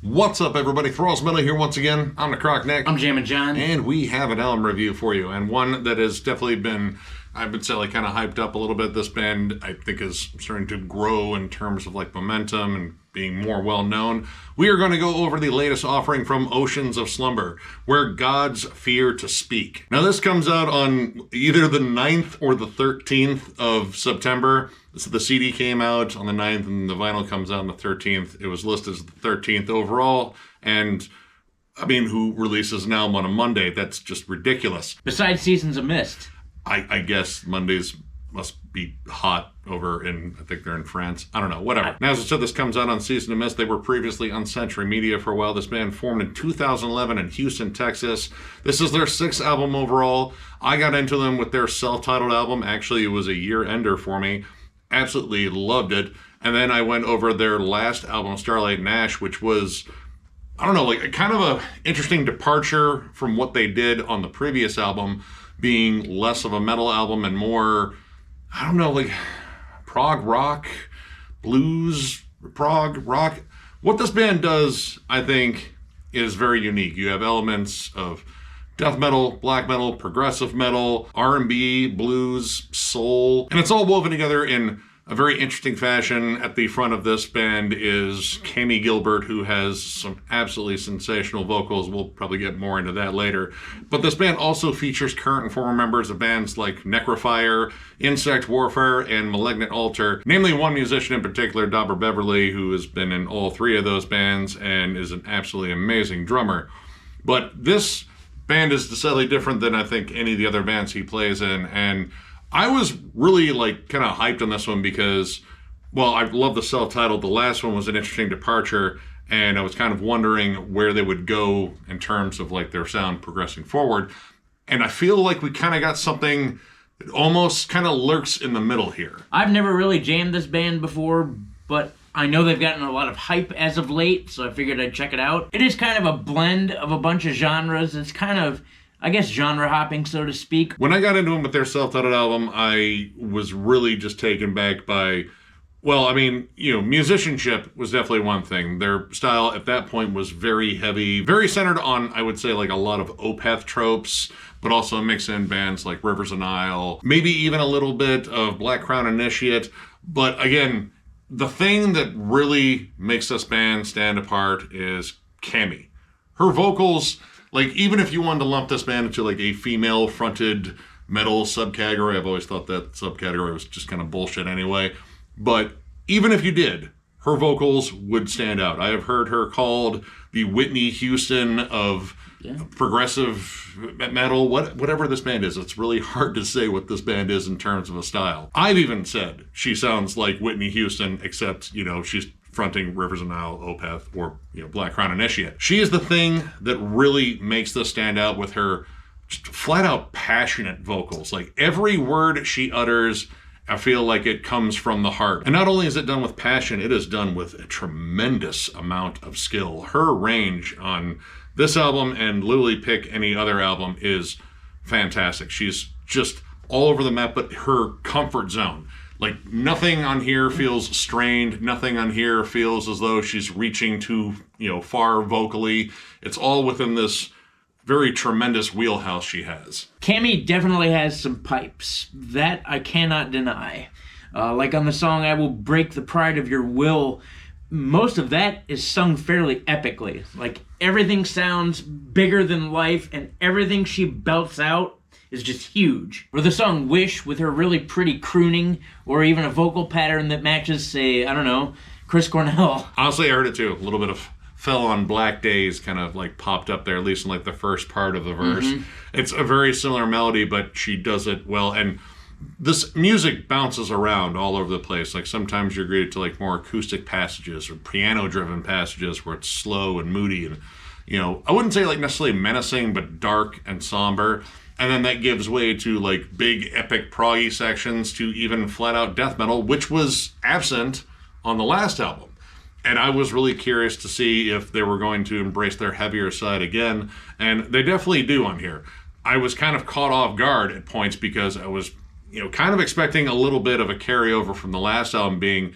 What's up, everybody? Thralls here once again. I'm Necrotic. I'm Jammin John. And we have an album review for you, and one that has definitely been, I would say, like kind of hyped up a little bit. This band, I think, is starting to grow in terms of like momentum and being more well known. We are going to go over the latest offering from Oceans of Slumber, Where Gods Fear to Speak. Now, this comes out on either the 9th or the 13th of September. So the CD came out on the 9th and the vinyl comes out on the 13th. It was listed as the 13th overall. And I mean, who releases an album on a Monday? That's just ridiculous. Besides Seasons of Mist. I guess Mondays must be hot over in, I think they're in France. I don't know, whatever. Now, as I said, this comes out on Season of Mist. They were previously on Century Media for a while. This band formed in 2011 in Houston, Texas. This is their 6th album overall. I got into them with their self-titled album. Actually, it was a year-ender for me. Absolutely loved it. And then I went over their last album, Starlight and Ash, which was, I don't know, like kind of a interesting departure from what they did on the previous album, being less of a metal album and more, I don't know, like prog rock, blues, prog rock. What this band does, I think, is very unique. You have elements of death metal, black metal, progressive metal, R&B, blues, soul, and it's all woven together in a very interesting fashion. At the front of this band is Cami Gilbert, who has some absolutely sensational vocals. We'll probably get more into that later. But this band also features current and former members of bands like Necrofire, Insect Warfare, and Malignant Altar. Namely, one musician in particular, Dauber Beverly, who has been in all 3 of those bands and is an absolutely amazing drummer. But this band is decidedly different than I think any of the other bands he plays in, and I was really like kind of hyped on this one because, well, I love the self-titled. The last one was an interesting departure, and I was kind of wondering where they would go in terms of like their sound progressing forward. And I feel like we kind of got something that almost kind of lurks in the middle here. I've never really jammed this band before, but I know they've gotten a lot of hype as of late, so I figured I'd check it out. It is kind of a blend of a bunch of genres. It's kind of, I guess, genre hopping, so to speak. When I got into them with their self-titled album, I was really just taken back by, well, I mean, you know, musicianship was definitely one thing. Their style at that point was very heavy, very centered on, I would say, like a lot of Opeth tropes, but also mix in bands like Rivers of Nile, maybe even a little bit of Black Crown Initiate. But again, the thing that really makes this band stand apart is Cami. Her vocals, like, even if you wanted to lump this band into like a female-fronted metal subcategory, I've always thought that subcategory was just kind of bullshit anyway. But even if you did, her vocals would stand out. I have heard her called the Whitney Houston of progressive metal, whatever this band is. It's really hard to say what this band is in terms of a style. I've even said she sounds like Whitney Houston, except, you know, she's fronting Rivers of Nile, Opeth, or, you know, Black Crown Initiate. She is the thing that really makes this stand out with her just flat out passionate vocals. Like every word she utters, I feel like it comes from the heart. And not only is it done with passion, it is done with a tremendous amount of skill. Her range on this album, and literally pick any other album, is fantastic. She's just all over the map, but her comfort zone. Like nothing on here feels strained. Nothing on here feels as though she's reaching too, you know, far vocally. It's all within this very tremendous wheelhouse she has. Cami definitely has some pipes. That I cannot deny. Like on the song I Will Break the Pride of Your Will, most of that is sung fairly epically. Like everything sounds bigger than life, and everything she belts out is just huge. Or the song Wish, with her really pretty crooning, or even a vocal pattern that matches, say, I don't know, Chris Cornell. Honestly, I heard it too. A little bit of Fell on Black Days kind of like popped up there, at least in like the first part of the verse. It's a very similar melody, but she does it well. And this music bounces around all over the place. Like sometimes you're greeted to like more acoustic passages or piano-driven passages where it's slow and moody and, you know, I wouldn't say like necessarily menacing, but dark and somber. And then that gives way to like big epic proggy sections to even flat out death metal, which was absent on the last album. And I was really curious to see if they were going to embrace their heavier side again. And they definitely do on here. I was kind of caught off guard at points because I was, you know, kind of expecting a little bit of a carryover from the last album, being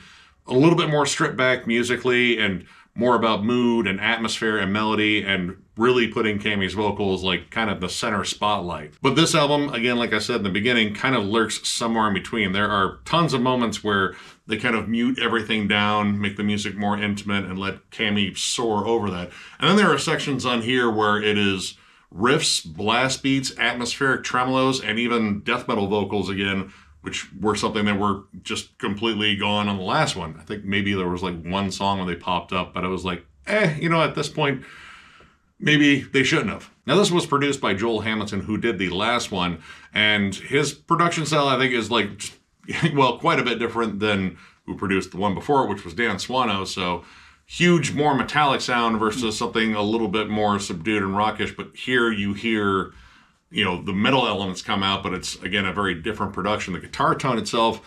a little bit more stripped back musically and more about mood and atmosphere and melody and really putting Cammie's vocals like kind of the center spotlight. But this album, again, like I said in the beginning, kind of lurks somewhere in between. There are tons of moments where they kind of mute everything down, make the music more intimate, and let Cammie soar over that. And then there are sections on here where it is riffs, blast beats, atmospheric tremolos, and even death metal vocals again, which were something that were just completely gone on the last one. I think maybe there was like one song when they popped up, but I was like, at this point, maybe they shouldn't have. Now, this was produced by Joel Hamilton, who did the last one, and his production style, I think, is like, well, quite a bit different than who produced the one before, which was Dan Swano. So huge, more metallic sound versus something a little bit more subdued and rockish. But here you hear, the metal elements come out, but it's, again, a very different production. The guitar tone itself,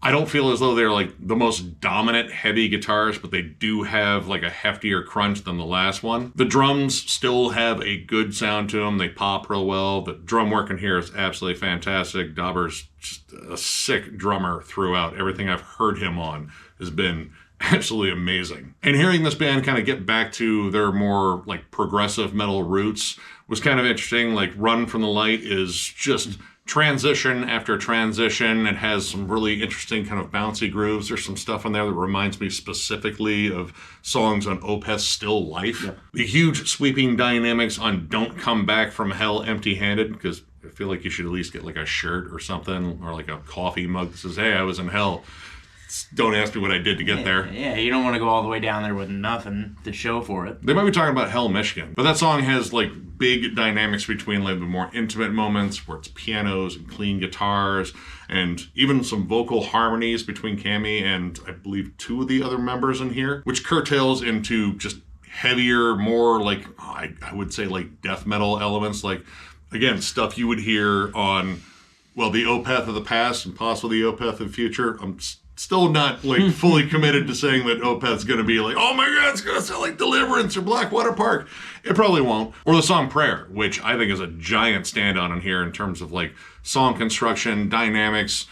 I don't feel as though they're like the most dominant heavy guitars, but they do have like a heftier crunch than the last one. The drums still have a good sound to them. They pop real well. The drum work in here is absolutely fantastic. Dauber's just a sick drummer throughout. Everything I've heard him on has been absolutely amazing. And hearing this band kind of get back to their more like progressive metal roots was kind of interesting. Like Run from the Light is just transition after transition. It has some really interesting kind of bouncy grooves. There's some stuff on there that reminds me specifically of songs on Opeth's Still Life. Yep. The huge sweeping dynamics on Don't Come Back from Hell Empty-Handed, because I feel like you should at least get like a shirt or something, or like a coffee mug that says, hey, I was in hell. Don't ask me what I did to get there. Yeah, you don't want to go all the way down there with nothing to show for it. They might be talking about Hell, Michigan. But that song has like big dynamics between like the more intimate moments where it's pianos and clean guitars and even some vocal harmonies between Cammie and I believe two of the other members in here, which curtails into just heavier, more like, I would say like death metal elements. Like, again, stuff you would hear on, well, the Opeth of the past and possibly the Opeth of the future. I'm still not like fully committed to saying that Opeth's going to be like, oh my God, it's going to sound like Deliverance or Blackwater Park. It probably won't. Or the song Prayer, which I think is a giant standout on here in terms of like song construction, dynamics,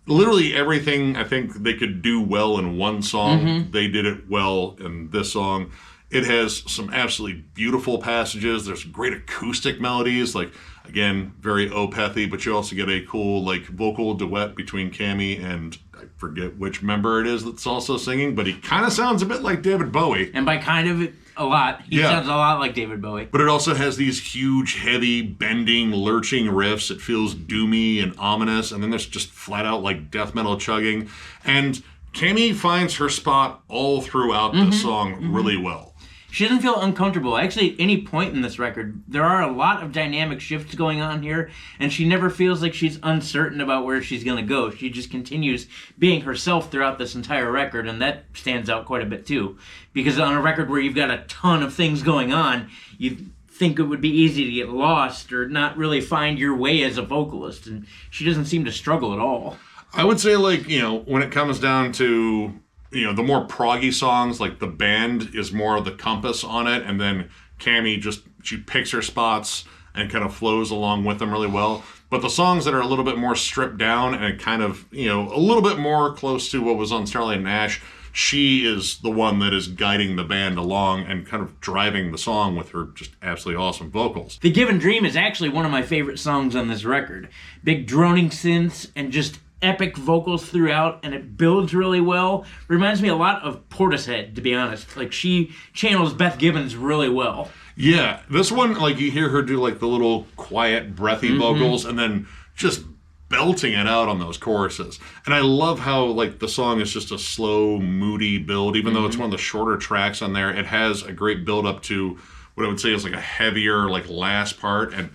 literally everything I think they could do well in one song. They did it well in this song. It has some absolutely beautiful passages. There's great acoustic melodies, like, again, very Opeth-y, but you also get a cool, like, vocal duet between Cammie and I forget which member it is that's also singing, but he kind of sounds a bit like David Bowie. And by kind of, a lot. He sounds a lot like David Bowie. But it also has these huge, heavy, bending, lurching riffs. It feels doomy and ominous, and then there's just flat-out, like, death metal chugging. And Cammie finds her spot all throughout the song really well. She doesn't feel uncomfortable. Actually, at any point in this record, there are a lot of dynamic shifts going on here, and she never feels like she's uncertain about where she's going to go. She just continues being herself throughout this entire record, and that stands out quite a bit too. Because on a record where you've got a ton of things going on, you think it would be easy to get lost or not really find your way as a vocalist, and she doesn't seem to struggle at all. I would say, like, when it comes down to the more proggy songs, like the band is more of the compass on it, and then Cammie she picks her spots and kind of flows along with them really well. But the songs that are a little bit more stripped down and kind of, a little bit more close to what was on Starlight and Ash, she is the one that is guiding the band along and kind of driving the song with her just absolutely awesome vocals. The Given Dream is actually one of my favorite songs on this record. Big droning synths and just epic vocals throughout, and it builds really well. Reminds me a lot of Portishead, to be honest. Like, she channels Beth Gibbons really well. Yeah, this one, like, you hear her do, like, the little quiet, breathy vocals, and then just belting it out on those choruses. And I love how, like, the song is just a slow, moody build. Even though it's one of the shorter tracks on there, it has a great build up to what I would say is, like, a heavier, like, last part, and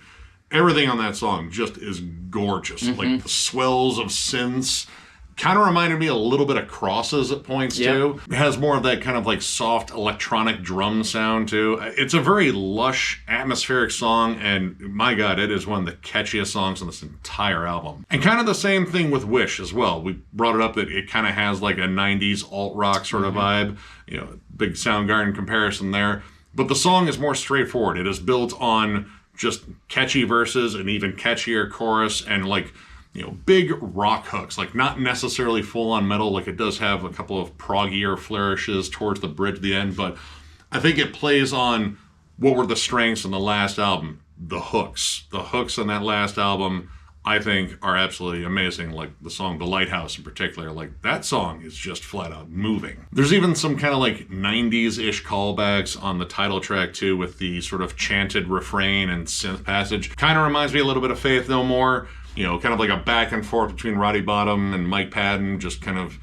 everything on that song just is gorgeous. Like the swells of synths kind of reminded me a little bit of Crosses at points too. It has more of that kind of like soft electronic drum sound too. It's a very lush, atmospheric song, and my God, it is one of the catchiest songs on this entire album. And kind of the same thing with Wish as well. We brought it up that it kind of has like a 90s alt-rock sort of vibe. Big Soundgarden comparison there. But the song is more straightforward. It is built on just catchy verses, and even catchier chorus, and like, big rock hooks, like not necessarily full on metal, like it does have a couple of proggier flourishes towards the bridge at the end, but I think it plays on what were the strengths in the last album. The hooks. The hooks on that last album, I think, are absolutely amazing. Like the song The Lighthouse in particular. Like that song is just flat out moving. There's even some kind of like 90s-ish callbacks on the title track too, with the sort of chanted refrain and synth passage. Kind of reminds me a little bit of Faith No More. You know, kind of like a back and forth between Roddy Bottum and Mike Patton, just kind of,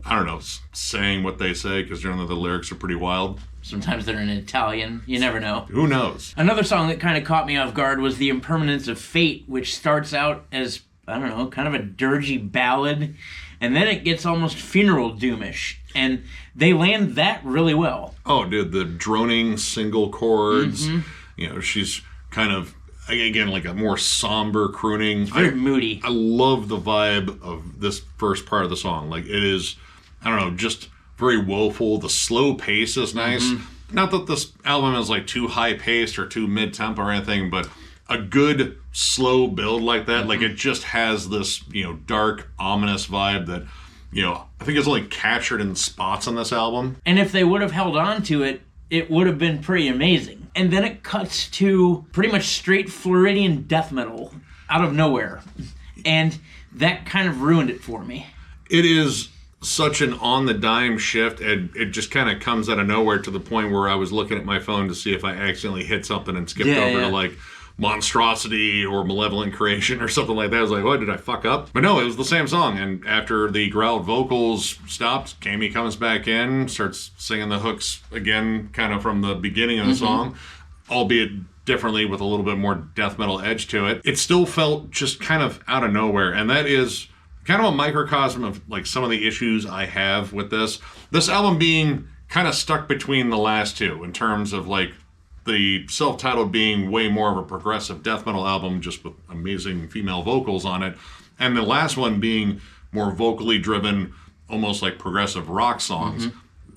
I don't know, saying what they say, because generally the lyrics are pretty wild. Sometimes they're in Italian. You never know. Who knows? Another song that kind of caught me off guard was The Impermanence of Fate, which starts out as, I don't know, kind of a dirgy ballad, and then it gets almost funeral doomish. And they land that really well. Oh, dude, the droning single chords. You know, she's kind of, again, like a more somber crooning. Very moody. I love the vibe of this first part of the song. Like, it is, I don't know, just very woeful. The slow pace is nice. Not that this album is like too high paced or too mid tempo or anything, but a good slow build like that, like it just has this, you know, dark, ominous vibe that, you know, I think is only captured in spots on this album. And if they would have held on to it, it would have been pretty amazing. And then it cuts to pretty much straight Floridian death metal out of nowhere. And that kind of ruined it for me. It is such an on-the-dime shift, and it just kind of comes out of nowhere to the point where I was looking at my phone to see if I accidentally hit something and skipped over to, like, Monstrosity or Malevolent Creation or something like that. I was like, what, did I fuck up? But no, it was the same song, and after the growled vocals stopped, Cammy comes back in, starts singing the hooks again, kind of from the beginning of the song, albeit differently with a little bit more death metal edge to it. It still felt just kind of out of nowhere, and that is kind of a microcosm of like some of the issues I have with this album being kind of stuck between the last two in terms of like the self-titled being way more of a progressive death metal album just with amazing female vocals on it, and the last one being more vocally driven, almost like progressive rock songs.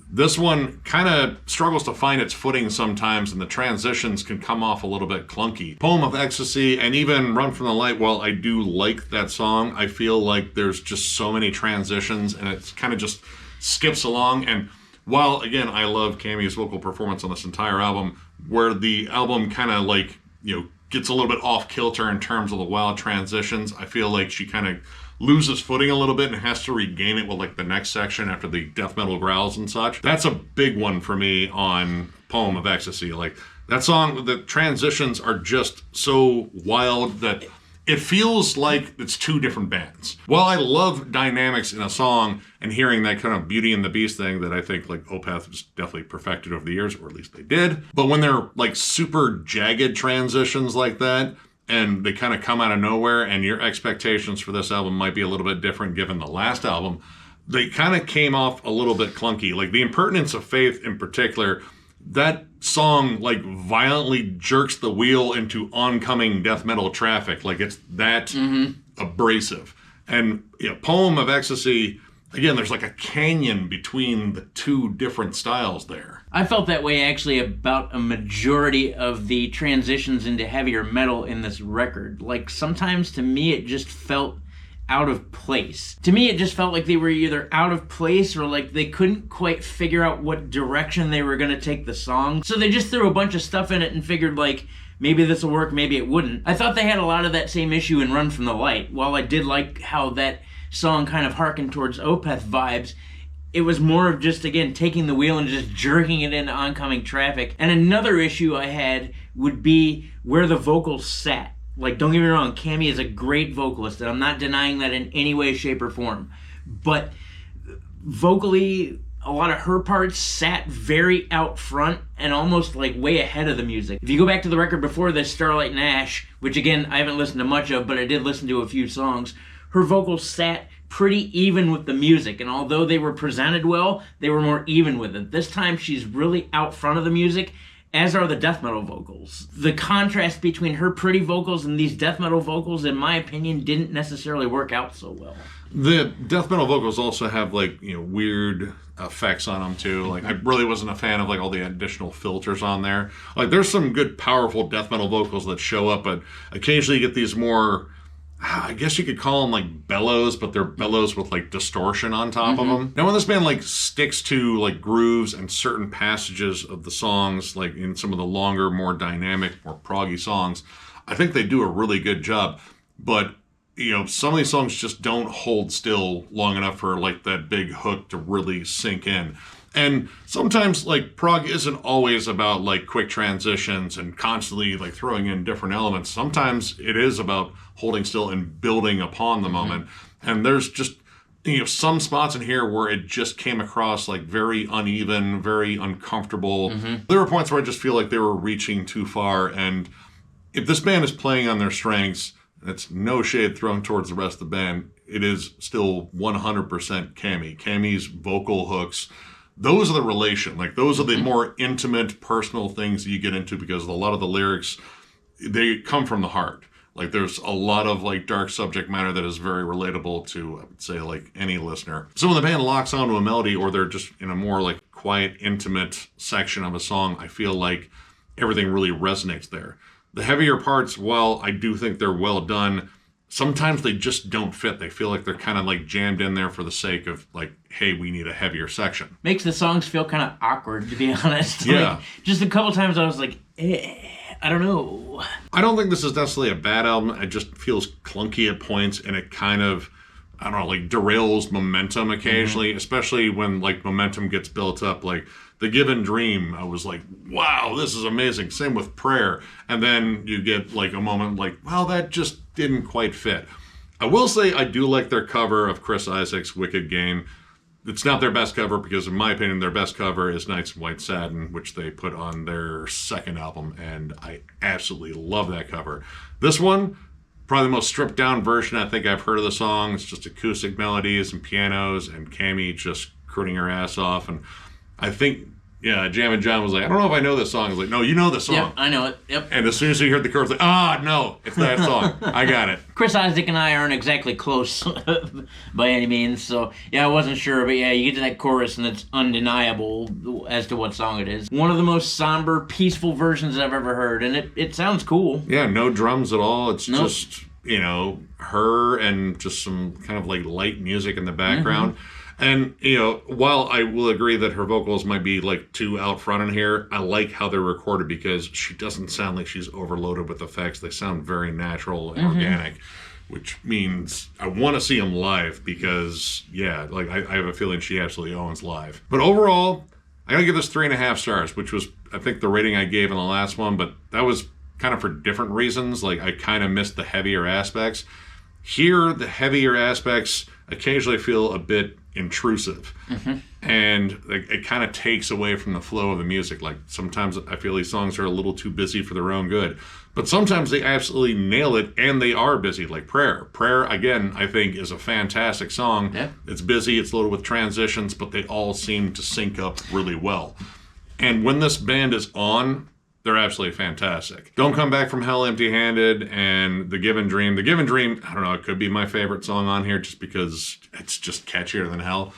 This one kind of struggles to find its footing sometimes, and the transitions can come off a little bit clunky. Poem of Ecstasy and even Run From the Light, while I do like that song, I feel like there's just so many transitions and it kind of just skips along. And while, again, I love Cammy's vocal performance on this entire album, where the album kind of like, you know, gets a little bit off kilter in terms of the wild transitions, I feel like she kind of loses footing a little bit and has to regain it with like the next section after the death metal growls and such. That's a big one for me on Poem of Ecstasy. Like that song, the transitions are just so wild that it feels like it's two different bands. While I love dynamics in a song and hearing that kind of Beauty and the Beast thing that I think like Opeth has definitely perfected over the years, or at least they did. But when they're like super jagged transitions like that, and they kind of come out of nowhere, and your expectations for this album might be a little bit different given the last album, they kind of came off a little bit clunky. Like The Impertinence of Faith in particular, that song like violently jerks the wheel into oncoming death metal traffic. Like it's that abrasive. And Poem of Ecstasy, again, there's like a canyon between the two different styles there. I felt that way actually about a majority of the transitions into heavier metal in this record. Like sometimes to me it just felt out of place. To me it just felt like they were either out of place or like they couldn't quite figure out what direction they were going to take the song. So they just threw a bunch of stuff in it and figured like, maybe this will work, maybe it wouldn't. I thought they had a lot of that same issue in Run From the Light. While I did like how that song kind of harkened towards Opeth vibes, it was more of just, again, taking the wheel and just jerking it into oncoming traffic. And another issue I had would be where the vocals sat. Like, don't get me wrong, Cammy is a great vocalist, and I'm not denying that in any way, shape, or form. But vocally, a lot of her parts sat very out front and almost like way ahead of the music. If you go back to the record before this, Starlight and Ash, which again, I haven't listened to much of, but I did listen to a few songs, her vocals sat pretty even with the music, and although they were presented well, they were more even with it. This time she's really out front of the music, as are the death metal vocals. The contrast between her pretty vocals and these death metal vocals, in my opinion, didn't necessarily work out so well. The death metal vocals also have like, weird effects on them too. Like I really wasn't a fan of like all the additional filters on there. Like there's some good powerful death metal vocals that show up, but occasionally you get these more, I guess you could call them like bellows, but they're bellows with like distortion on top of them. Now when this band like sticks to like grooves and certain passages of the songs, like in some of the longer, more dynamic, more proggy songs, I think they do a really good job. But some of these songs just don't hold still long enough for like that big hook to really sink in. And sometimes like prog isn't always about like quick transitions and constantly like throwing in different elements. Sometimes it is about holding still and building upon the moment. And there's just some spots in here where it just came across like very uneven, very uncomfortable. There were points where I just feel like they were reaching too far. And if this band is playing on their strengths, it's no shade thrown towards the rest of the band, it is still 100% Cami. Cami's vocal hooks, those are the relation. Like, those are the more intimate, personal things that you get into, because a lot of the lyrics, they come from the heart. Like, there's a lot of, like, dark subject matter that is very relatable to, I would say, like, any listener. So when the band locks onto a melody, or they're just in a more, like, quiet, intimate section of a song, I feel like everything really resonates there. The heavier parts, while I do think they're well done, sometimes they just don't fit. They feel like they're kind of like jammed in there for the sake of like, hey, we need a heavier section. Makes the songs feel kind of awkward, to be honest. Yeah. Like, just a couple times I was like, I don't know. I don't think this is necessarily a bad album. It just feels clunky at points, and it kind of, I don't know, like derails momentum occasionally, especially when like momentum gets built up. Like The Given Dream, I was like, wow, this is amazing. Same with Prayer. And then you get like a moment like, well, that just didn't quite fit. I will say I do like their cover of Chris Isaak's Wicked Game. It's not their best cover, because in my opinion, their best cover is Nights in White Satin, which they put on their second album, and I absolutely love that cover. This one, probably the most stripped down version I think I've heard of the song. It's just acoustic melodies and pianos and Cami just crooning her ass off. And I think, Jammin John was like, I don't know if I know this song. I was like, no, you know the song. Yep, I know it. Yep. And as soon as he heard the chorus, like, no, it's that song. I got it. Chris Isaac and I aren't exactly close by any means, so I wasn't sure. But you get to that chorus and it's undeniable as to what song it is. One of the most somber, peaceful versions I've ever heard, and it sounds cool. Yeah, no drums at all. It's just, her and just some kind of like light music in the background. And, while I will agree that her vocals might be like too out front in here, I like how they're recorded, because she doesn't sound like she's overloaded with effects. They sound very natural and organic, which means I want to see them live, because, I have a feeling she absolutely owns live. But overall, I got to give this 3.5 stars, which was, I think, the rating I gave in the last one, but that was kind of for different reasons. Like, I kind of missed the heavier aspects. Here, the heavier aspects occasionally feel a bit intrusive, and it kind of takes away from the flow of the music. Like, sometimes I feel these songs are a little too busy for their own good, but sometimes they absolutely nail it, and they are busy. Like Prayer, again, I think is a fantastic song. It's busy, it's loaded with transitions, but they all seem to sync up really well. And when this band is on, they're absolutely fantastic. Don't Come Back from Hell Empty-Handed and The Given Dream. The Given Dream, I don't know, it could be my favorite song on here just because it's just catchier than hell.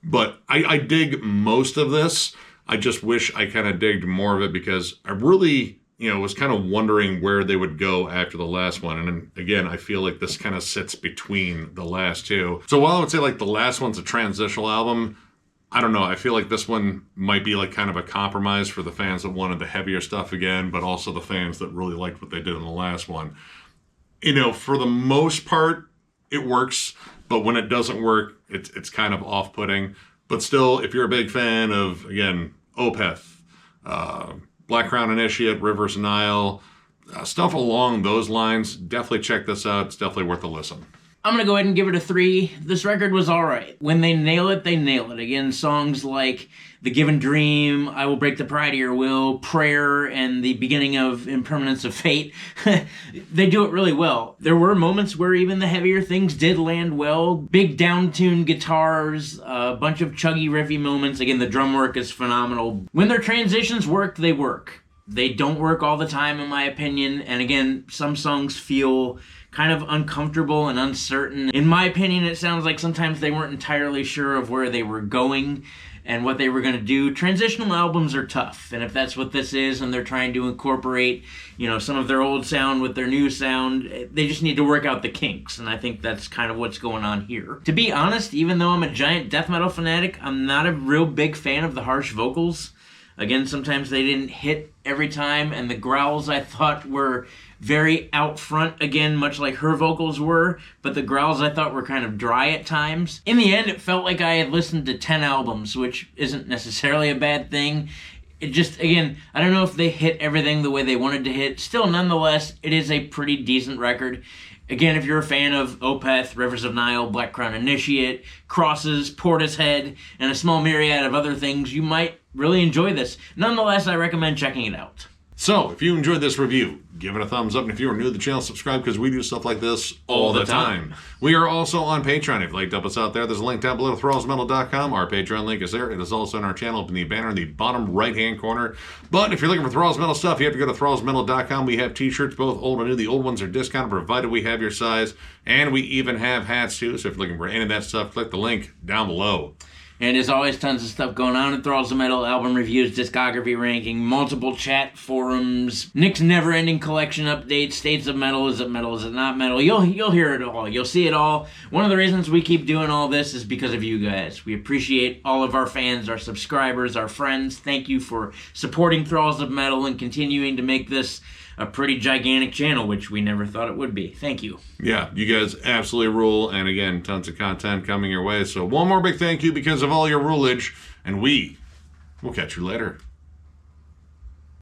But I dig most of this. I just wish I kind of digged more of it, because I really, was kind of wondering where they would go after the last one. And then, again, I feel like this kind of sits between the last two. So while I would say like the last one's a transitional album, I don't know. I feel like this one might be like kind of a compromise for the fans that wanted the heavier stuff again, but also the fans that really liked what they did in the last one. For the most part, it works, but when it doesn't work, it's kind of off-putting. But still, if you're a big fan of, again, Opeth, Black Crown Initiate, Rivers Nile, stuff along those lines, definitely check this out. It's definitely worth a listen. I'm going to go ahead and give it a 3. This record was all right. When they nail it, they nail it. Again, songs like The Given Dream, I Will Break the Pride of Your Will, Prayer, and the beginning of Impermanence of Fate, they do it really well. There were moments where even the heavier things did land well. Big down-tuned guitars, a bunch of chuggy, riffy moments. Again, the drum work is phenomenal. When their transitions work, they work. They don't work all the time, in my opinion. And again, some songs feel kind of uncomfortable and uncertain. In my opinion, it sounds like sometimes they weren't entirely sure of where they were going. and what they were going to do. Transitional albums are tough, and if that's what this is, and they're trying to incorporate, some of their old sound with their new sound, they just need to work out the kinks, and I think that's kind of what's going on here. To be honest, even though I'm a giant death metal fanatic, I'm not a real big fan of the harsh vocals. Again, sometimes they didn't hit every time, and the growls I thought were very out front, again, much like her vocals were, but the growls I thought were kind of dry at times. In the end, it felt like I had listened to 10 albums, which isn't necessarily a bad thing. It just, again, I don't know if they hit everything the way they wanted to hit. Still, nonetheless, it is a pretty decent record. Again, if you're a fan of Opeth, Rivers of Nile, Black Crown Initiate, Crosses, Portishead, and a small myriad of other things, you might really enjoy this. Nonetheless, I recommend checking it out. So, if you enjoyed this review, give it a thumbs up, and if you are new to the channel, subscribe, because we do stuff like this all the time. We are also on Patreon. If you'd like to help us out there, there's a link down below, thrallsmetal.com. Our Patreon link is there. It is also in our channel, up in the banner in the bottom right-hand corner. But if you're looking for Thralls Metal stuff, you have to go to thrallsmetal.com. We have t-shirts, both old and new. The old ones are discounted, provided we have your size, and we even have hats, too. So if you're looking for any of that stuff, click the link down below. And as always, tons of stuff going on at Thralls of Metal, album reviews, discography ranking, multiple chat forums, Nick's never-ending collection updates, states of metal, is it not metal? You'll hear it all. You'll see it all. One of the reasons we keep doing all this is because of you guys. We appreciate all of our fans, our subscribers, our friends. Thank you for supporting Thralls of Metal and continuing to make this a pretty gigantic channel, which we never thought it would be. Thank you. Yeah, you guys absolutely rule, and again, tons of content coming your way. So one more big thank you because of all your rulage, and we will catch you later.